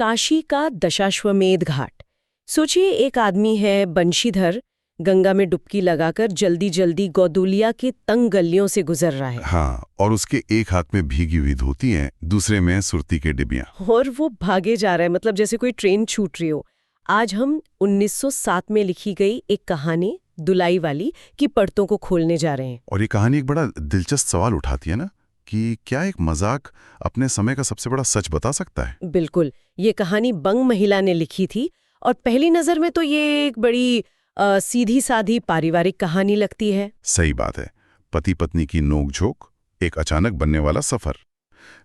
काशी का दशाश्वमेध घाट। सोचिए, एक आदमी है बंशीधर, गंगा में डुबकी लगाकर जल्दी जल्दी गौदुलिया के तंग गलियों से गुजर रहा है। हाँ, और उसके एक हाथ में भीगी हुई धोती है, दूसरे में सुरती के डिबियां। और वो भागे जा रहा है, मतलब जैसे कोई ट्रेन छूट रही हो। आज हम 1907 में लिखी गई एक कहानी दुलाई वाली की परतों को खोलने जा रहे हैं। और ये कहानी एक बड़ा दिलचस्प सवाल उठाती है ना, कि क्या एक मजाक अपने समय का सबसे बड़ा सच बता सकता है? बिल्कुल। ये कहानी बंग महिला ने लिखी थी और पहली नजर में तो ये एक बड़ी सीधी साधी पारिवारिक कहानी लगती है। सही बात है, पति पत्नी की नोकझोंक, एक अचानक बनने वाला सफर।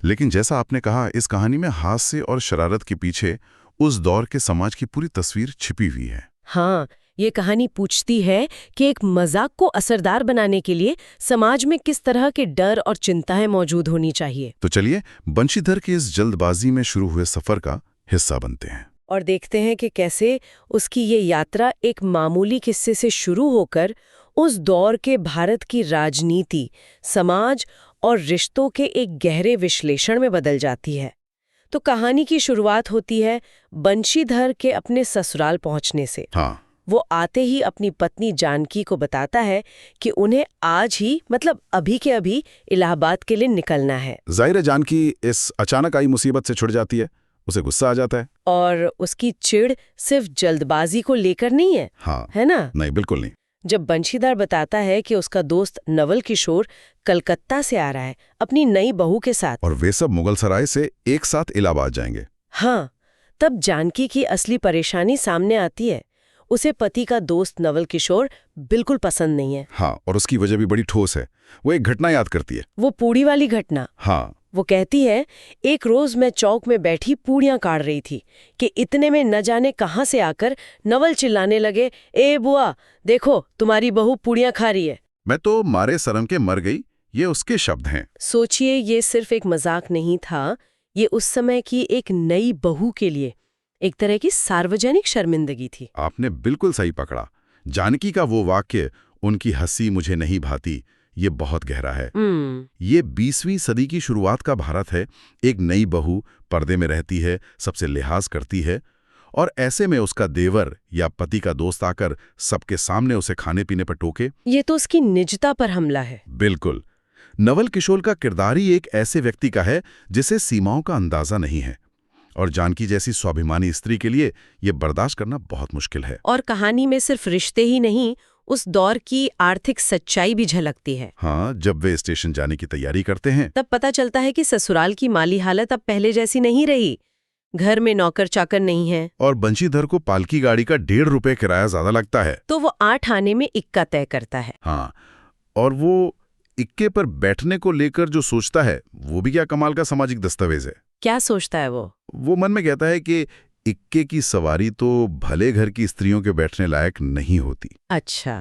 लेकिन जैसा आपने कहा, इस कहानी में हास्य और शरारत के पीछे उस दौर के समाज की पूरी तस्वीर छिपी हुई है। हाँ, ये कहानी पूछती है कि एक मजाक को असरदार बनाने के लिए समाज में किस तरह के डर और चिंताएं मौजूद होनी चाहिए। तो चलिए बंशीधर के इस जल्दबाजी में शुरू हुए सफर का हिस्सा बनते हैं और देखते हैं कि कैसे उसकी ये यात्रा एक मामूली किस्से से शुरू होकर उस दौर के भारत की राजनीति, समाज और रिश्तों के एक गहरे विश्लेषण में बदल जाती है। तो कहानी की शुरुआत होती है बंशीधर के अपने ससुराल पहुंचने से। हाँ। वो आते ही अपनी पत्नी जानकी को बताता है कि उन्हें आज ही, मतलब अभी के अभी, इलाहाबाद के लिए निकलना है। जाहिर है जानकी इस अचानक आई मुसीबत से छुट जाती है, उसे गुस्सा आ जाता है। और उसकी चिढ़ सिर्फ जल्दबाजी को लेकर नहीं है। हाँ, है ना? नहीं, बिल्कुल नहीं। जब बंशीधर बताता है कि उसका दोस्त नवल किशोर कलकत्ता से आ रहा है अपनी नई बहू के साथ, और वे सब मुगल सराय से एक साथ इलाहाबाद जाएंगे। हाँ, तब जानकी की असली परेशानी सामने आती है। उसे पति का दोस्त नवल किशोर बिल्कुल पसंद नहीं है। हाँ, और उसकी वजह भी बड़ी ठोस है। वो एक घटना याद करती है। वो पूड़ी वाली घटना। हाँ। वो कहती है, एक रोज मैं चौक में बैठी पूड़ियां काट रही थी कि इतने में न जाने कहां से आकर नवल चिल्लाने लगे, ए बुआ देखो तुम्हारी बहू पूड़ियां खा रही है। मैं तो मारे शर्म के मर गई, ये उसके शब्द हैं। सोचिए, ये सिर्फ एक मजाक नहीं था, ये उस समय की एक नई बहू के लिए एक तरह की सार्वजनिक शर्मिंदगी थी। आपने बिल्कुल सही पकड़ा। जानकी का वो वाक्य, उनकी हंसी मुझे नहीं भाती, ये बहुत गहरा है। ये 20वीं सदी की शुरुआत का भारत है। एक नई बहू पर्दे में रहती है, सबसे लिहाज करती है, और ऐसे में उसका देवर या पति का दोस्त आकर सबके सामने उसे खाने पीने पर टोके। ये तो उसकी निजता पर हमला है। बिल्कुल। नवल किशोर का किरदार ही एक ऐसे व्यक्ति का है जिसे सीमाओं का अंदाजा नहीं है, और जानकी जैसी स्वाभिमानी स्त्री के लिए यह बर्दाश्त करना बहुत मुश्किल है। और कहानी में सिर्फ रिश्ते ही नहीं, उस दौर की आर्थिक सच्चाई भी झलकती है। हाँ, जब वे स्टेशन जाने की तैयारी करते हैं तब पता चलता है कि ससुराल की माली हालत अब पहले जैसी नहीं रही। घर में नौकर चाकर नहीं है, और बंशीधर को पालकी गाड़ी का 1.5 रुपए किराया ज्यादा लगता है, तो वो 8 आने में इक्का तय करता है। हाँ, और वो इक्के पर बैठने को लेकर जो सोचता है, वो भी क्या कमाल का सामाजिक दस्तावेज है। क्या सोचता है वो? वो मन में कहता है कि इक्के की सवारी तो भले घर की स्त्रियों के बैठने लायक नहीं होती। अच्छा।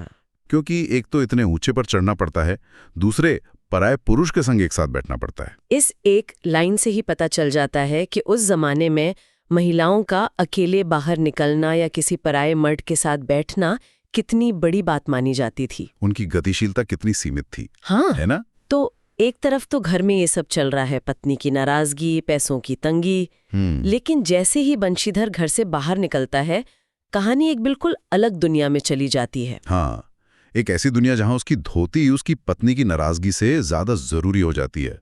क्योंकि एक तो इतने ऊंचे पर चढ़ना पड़ता है, दूसरे पराये पुरुष के संग एक साथ बैठना पड़ता है। इस एक लाइन से ही पता चल जाता है कि उस जमाने में महिलाओं का अकेले बाहर निकलना या किसी पराये मर्द के साथ बैठना कितनी बड़ी बात मानी जाती थी। उनकी गतिशीलता कितनी सीमित थी। हाँ, है ना? तो एक तरफ तो घर में ये सब चल रहा है, पत्नी की नाराजगी, पैसों की तंगी, लेकिन जैसे ही बंशीधर घर से बाहर निकलता है, कहानी एक बिल्कुल अलग दुनिया में चली जाती है। हाँ, एक ऐसी दुनिया जहां उसकी धोती उसकी पत्नी की नाराजगी से ज्यादा जरूरी हो जाती है।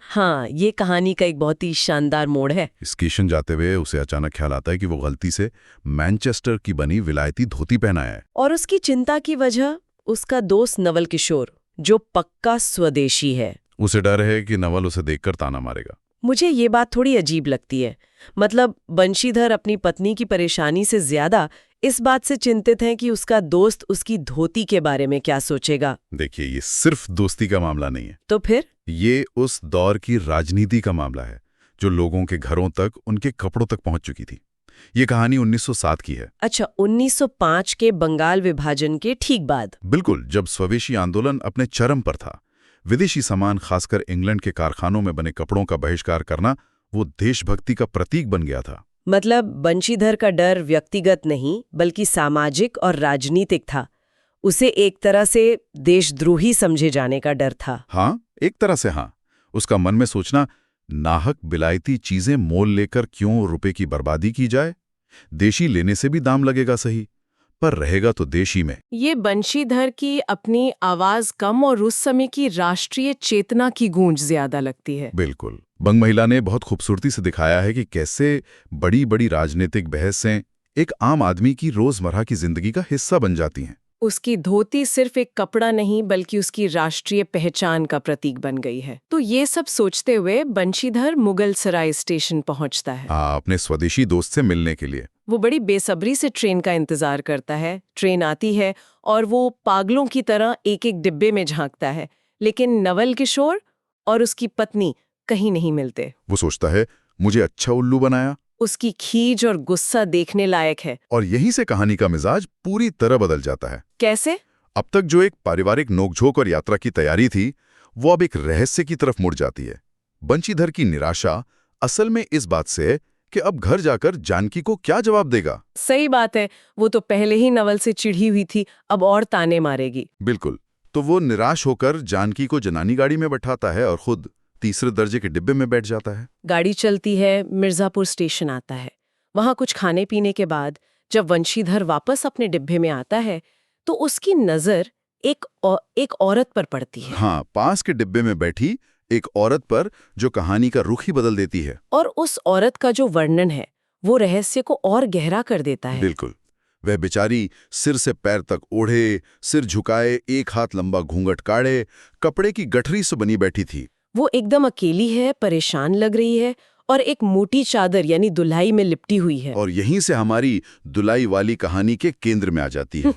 हाँ, ये कहानी का एक बहुत ही शानदार मोड़ है। स्टेशन जाते हुए उसे अचानक ख्याल आता है कि वो गलती से मैनचेस्टर की बनी विलायती धोती पहनाया है। और उसकी चिंता की वजह उसका दोस्त नवल किशोर, जो पक्का स्वदेशी है। उसे डर है कि नवल उसे देखकर ताना मारेगा। मुझे ये बात थोड़ी अजीब लगती है। मतलब बंशीधर अपनी पत्नी की परेशानी से ज्यादा इस बात से चिंतित है कि उसका दोस्त उसकी धोती के बारे में क्या सोचेगा। देखिए, ये सिर्फ दोस्ती का मामला नहीं है। तो फिर ये उस दौर की राजनीति का मामला है, जो लोगों के घरों तक, उनके कपड़ों तक पहुंच चुकी थी। ये कहानी 1907 की है। अच्छा, 1905 के बंगाल विभाजन के ठीक बाद। बिल्कुल, जब स्वदेशी आंदोलन अपने चरम पर था। विदेशी सामान, खासकर इंग्लैंड के कारखानों में बने कपड़ों का बहिष्कार करना वो देशभक्ति का प्रतीक बन गया था। मतलब बंशीधर का डर व्यक्तिगत नहीं बल्कि सामाजिक और राजनीतिक था। उसे एक तरह से देशद्रोही समझे जाने का डर था। हाँ, एक तरह से हाँ। उसका मन में सोचना, नाहक बिलायती चीजें मोल लेकर क्यों रुपए की बर्बादी की जाए? देशी लेने से भी दाम लगेगा सही, पर रहेगा तो देशी में। ये बंशीधर की अपनी आवाज कम और उस समय की राष्ट्रीय चेतना की गूंज ज्यादा लगती है। बिल्कुल। बंग महिला ने बहुत खूबसूरती से दिखाया है कि कैसे बड़ी बड़ी राजनीतिक बहसें एक आम आदमी की रोजमर्रा की जिंदगी का हिस्सा बन जाती हैं। उसकी धोती सिर्फ एक कपड़ा नहीं बल्कि उसकी राष्ट्रीय पहचान का प्रतीक बन गई है। तो ये सब सोचते हुए बंशीधर मुगल सराय स्टेशन पहुंचता है। अपने स्वदेशी दोस्त से मिलने के लिए। वो बड़ी बेसब्री से ट्रेन का इंतजार करता है। ट्रेन आती है और वो पागलों की तरह एक एक डिब्बे में झांकता है, लेकिन नवल किशोर और उसकी पत्नी कहीं नहीं मिलते। वो सोचता है, मुझे अच्छा उल्लू बनाया। उसकी खीज और गुस्सा देखने लायक है। और यहीं से कहानी का मिजाज पूरी तरह बदल जाता है। कैसे? अब तक जो एक पारिवारिक नोकझोंक और यात्रा की तैयारी थी, वो अब एक रहस्य की तरफ मुड़ जाती है। बंशीधर की निराशा असल में इस बात से है कि अब घर जाकर जानकी को क्या जवाब देगा। सही बात है, वो तो पहले ही नवल से चिढ़ी हुई थी, अब और ताने मारेगी। बिल्कुल। तो वो निराश होकर जानकी को जनानी गाड़ी में बैठाता है और खुद तीसरे दर्जे के डिब्बे में बैठ जाता है। गाड़ी चलती है, मिर्जापुर स्टेशन आता है। वहां कुछ खाने पीने के बाद जब वंशीधर वापस अपने डिब्बे में आता है तो उसकी नजर एक औरत पर पड़ती है। हाँ, पास के डिब्बे में बैठी एक औरत पर, जो कहानी का रुख ही बदल देती है। और उस औरत का जो वर्णन है वो रहस्य को और गहरा कर देता है। बिल्कुल। वह बेचारी सिर से पैर तक ओढ़े, सिर झुकाए, एक हाथ लंबा घूंघट काढ़े, कपड़े की गठरी से बनी बैठी थी। वो एकदम अकेली है, परेशान लग रही है और एक मोटी चादर यानी दुल्हाई में लिपटी हुई है। और यहीं से हमारी दुलाई वाली कहानी के केंद्र में आ जाती है।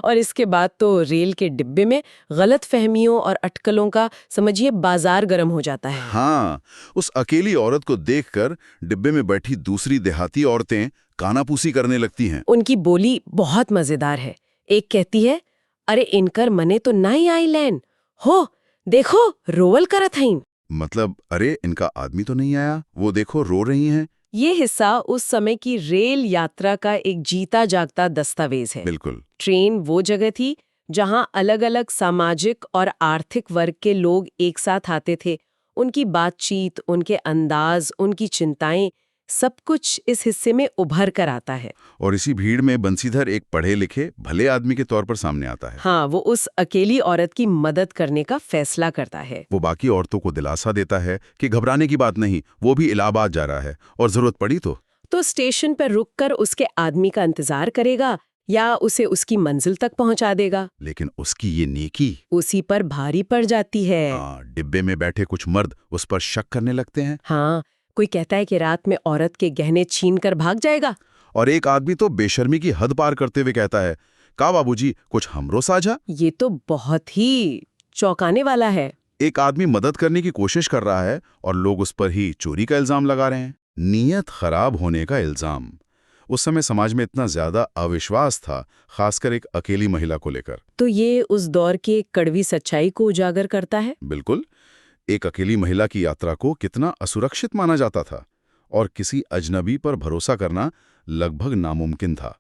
और इसके बाद तो रेल के डिब्बे में गलत फहमियों और अटकलों का समझिए बाजार गर्म हो जाता है। हाँ, उस अकेली औरत को देखकर डिब्बे में बैठी दूसरी देहाती औरतें कानापूसी करने लगती हैं। उनकी बोली बहुत मजेदार है। एक कहती है, अरे इनकर मने तो नहीं आई लैन हो, देखो रोवल करत हईन। मतलब, अरे इनका आदमी तो नहीं आया, वो देखो रो रही हैं। ये हिस्सा उस समय की रेल यात्रा का एक जीता जागता दस्तावेज है। बिल्कुल। ट्रेन वो जगह थी जहां अलग-अलग सामाजिक और आर्थिक वर्ग के लोग एक साथ आते थे। उनकी बातचीत, उनके अंदाज, उनकी चिंताएं, सब कुछ इस हिस्से में उभर कर आता है। और इसी भीड़ में बंशीधर एक पढ़े लिखे भले आदमी के तौर पर सामने आता है। हाँ, वो उस अकेली औरत की मदद करने का फैसला करता है। वो बाकी औरतों को दिलासा देता है कि घबराने की बात नहीं, वो भी इलाहाबाद जा रहा है और जरूरत पड़ी तो स्टेशन पर रुककर उसके आदमी का इंतजार करेगा या उसे उसकी मंजिल तक पहुंचा देगा। लेकिन उसकी ये नेकी उसी पर भारी पड़ जाती है। डिब्बे में बैठे कुछ मर्द उस पर शक करने लगते हैं। हाँ, कोई कहता है कि रात में औरत के गहने छीन कर भाग जाएगा। और एक आदमी तो बेशर्मी की हद पार करते हुए कहता है, का बाबूजी कुछ हमरो साझा। ये तो बहुत ही चौंकाने वाला है। एक आदमी मदद करने की कोशिश कर रहा है और लोग उस पर ही चोरी का इल्जाम लगा रहे हैं, नीयत खराब होने का इल्जाम। उस समय समाज में इतना ज्यादा अविश्वास था, खासकर एक अकेली महिला को लेकर। तो ये उस दौर के कड़वी सच्चाई को उजागर करता है। बिल्कुल। एक अकेली महिला की यात्रा को कितना असुरक्षित माना जाता था और किसी अजनबी पर भरोसा करना लगभग नामुमकिन था।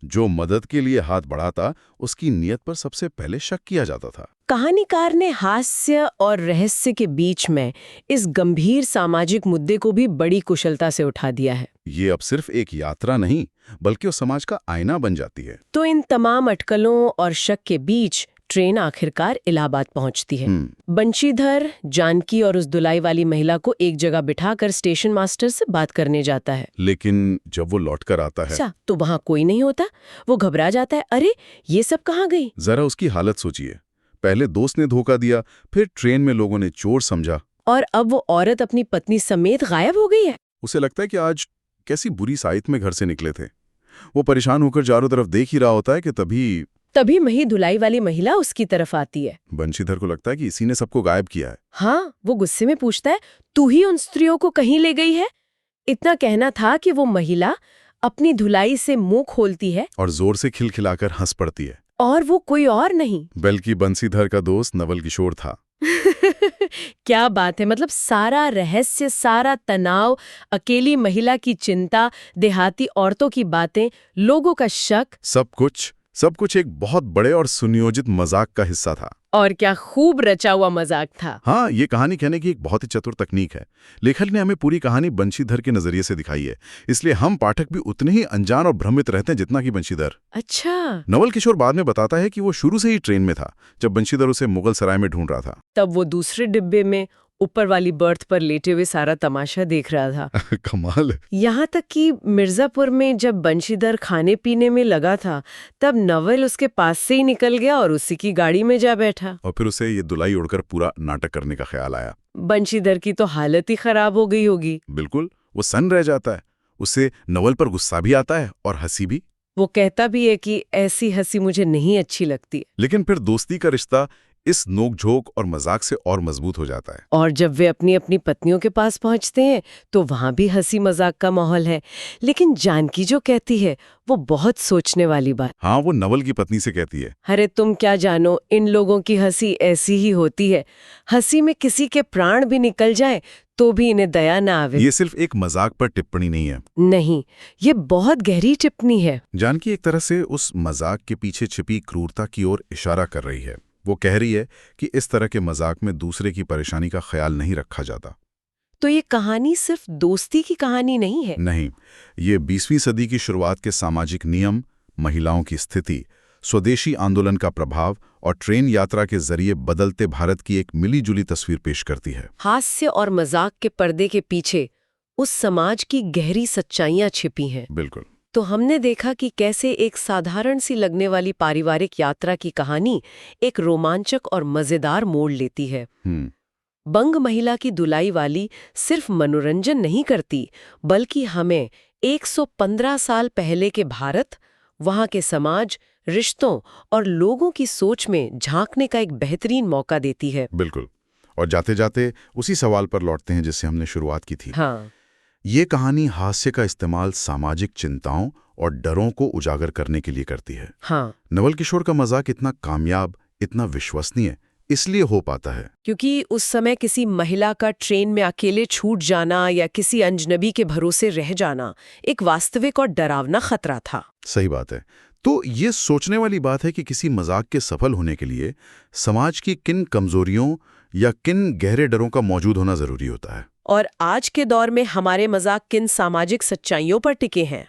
जो मदद के लिए हाथ बढ़ाता, उसकी नीयत पर सबसे पहले शक किया जाता था। कहानीकार ने हास्य और रहस्य के बीच में इस गंभीर सामाजिक मुद्दे को भी बड़ी कुशलता से उठा दिया है। ये अब सिर्फ एक यात्रा नहीं, बल्कि उस समाज का आईना बन जाती है। तो इन तमाम अटकलों और शक के बीच ट्रेन आखिरकार इलाहाबाद पहुंचती है। बंशीधर जानकी और उस दुलाई वाली महिला को एक जगह बिठाकर स्टेशन मास्टर से बात करने जाता है। लेकिन जब वो लौटकर आता है अच्छा, तो वहां कोई नहीं होता। वो घबरा जाता है, अरे ये सब कहाँ गई। जरा उसकी हालत सोचिए। पहले दोस्त ने धोखा दिया, फिर ट्रेन में लोगों ने चोर समझा, और अब वो औरत अपनी पत्नी समेत गायब हो गई है। उसे लगता है कि आज कैसी बुरी साइत में घर से निकले थे। वो परेशान होकर चारों तरफ देख ही रहा होता है कि तभी वही धुलाई वाली महिला उसकी तरफ आती है। बंशीधर को लगता है कि इसी ने सबको गायब किया है। हाँ, वो गुस्से में पूछता है, तू ही उन स्त्रियों को कहीं ले गई है। इतना कहना था कि वो महिला अपनी धुलाई से मुंह खोलती है और जोर से खिलखिलाकर हंस पड़ती है। और वो कोई और नहीं बल्कि बंशीधर का दोस्त नवल किशोर था। क्या बात है। मतलब सारा रहस्य, सारा तनाव, अकेली महिला की चिंता, देहाती औरतों की बातें, लोगों का शक, सब कुछ सब कुछ एक बहुत बड़े और सुनियोजित मजाक का हिस्सा था। और क्या खूब रचा हुआ मजाक था। हाँ, ये कहानी कहने की एक बहुत ही चतुर तकनीक है। लेखक ने हमें पूरी कहानी बंशीधर के नजरिए से दिखाई है, इसलिए हम पाठक भी उतने ही अनजान और भ्रमित रहते हैं जितना कि बंशीधर। अच्छा। नवल किशोर बाद में बताता है कि वो शुरू से ही ट्रेन में था जब बंशीधर उसे मुगल सराय में ढूंढ रहा था। तब वो दूसरे डिब्बे में ऊपर वाली बर्थ पर लेटे हुए सारा तमाशा देख रहा था। कमाल है। यहाँ तक कि मिर्जापुर में जब बंशीधर खाने पीने में लगा था तब नवल उसके पास से ही निकल गया और उसी की गाड़ी में जा बैठा। और फिर उसे ये दुलाई उड़कर पूरा नाटक करने का ख्याल आया। बंशीधर की तो हालत ही खराब हो गई होगी। बिल्कुल, वो सन्न रह जाता है। उसे नवल पर गुस्सा भी आता है और हंसी भी। वो कहता भी है कि ऐसी हंसी मुझे नहीं अच्छी लगती। लेकिन फिर दोस्ती का रिश्ता इस नोकझोंक और मजाक से और मजबूत हो जाता है। और जब वे अपनी अपनी पत्नियों के पास पहुंचते हैं तो वहां भी हंसी मजाक का माहौल है। लेकिन जानकी जो कहती है वो बहुत सोचने वाली बात। हाँ, वो नवल की पत्नी से कहती है, अरे तुम क्या जानो, इन लोगों की हंसी ऐसी ही होती है। हंसी में किसी के प्राण भी निकल जाए तो भी इन्हें दया ना आवे। ये सिर्फ एक मजाक पर टिप्पणी नहीं है। नहीं, ये बहुत गहरी टिप्पणी है। जानकी एक तरह से उस मजाक के पीछे छिपी क्रूरता की ओर इशारा कर रही है। वो कह रही है कि इस तरह के मजाक में दूसरे की परेशानी का ख्याल नहीं रखा जाता। तो ये कहानी सिर्फ दोस्ती की कहानी नहीं है। नहीं, ये 20वीं सदी की शुरुआत के सामाजिक नियम, महिलाओं की स्थिति, स्वदेशी आंदोलन का प्रभाव और ट्रेन यात्रा के जरिए बदलते भारत की एक मिली-जुली तस्वीर पेश करती है। हास्य और मजाक के पर्दे के पीछे उस समाज की गहरी सच्चाइयां छिपी हैं। बिल्कुल। तो हमने देखा कि कैसे एक साधारण सी लगने वाली पारिवारिक यात्रा की कहानी एक रोमांचक और मजेदार मोड़ लेती है। बंग महिला की दुलाई वाली सिर्फ मनोरंजन नहीं करती, बल्कि हमें 115 साल पहले के भारत, वहां के समाज, रिश्तों और लोगों की सोच में झांकने का एक बेहतरीन मौका देती है। बिल्कुल। और जाते जाते उसी सवाल पर लौटते हैं जिससे हमने शुरुआत की थी। हाँ। ये कहानी हास्य का इस्तेमाल सामाजिक चिंताओं और डरों को उजागर करने के लिए करती है। हाँ। नवल किशोर का मजाक इतना कामयाब, इतना विश्वसनीय इसलिए हो पाता है क्योंकि उस समय किसी महिला का ट्रेन में अकेले छूट जाना या किसी अजनबी के भरोसे रह जाना एक वास्तविक और डरावना खतरा था। सही बात है। तो ये सोचने वाली बात है कि किसी मजाक के सफल होने के लिए समाज की किन कमजोरियों या किन गहरे डरों का मौजूद होना जरूरी होता है। और आज के दौर में हमारे मजाक किन सामाजिक सच्चाइयों पर टिके हैं।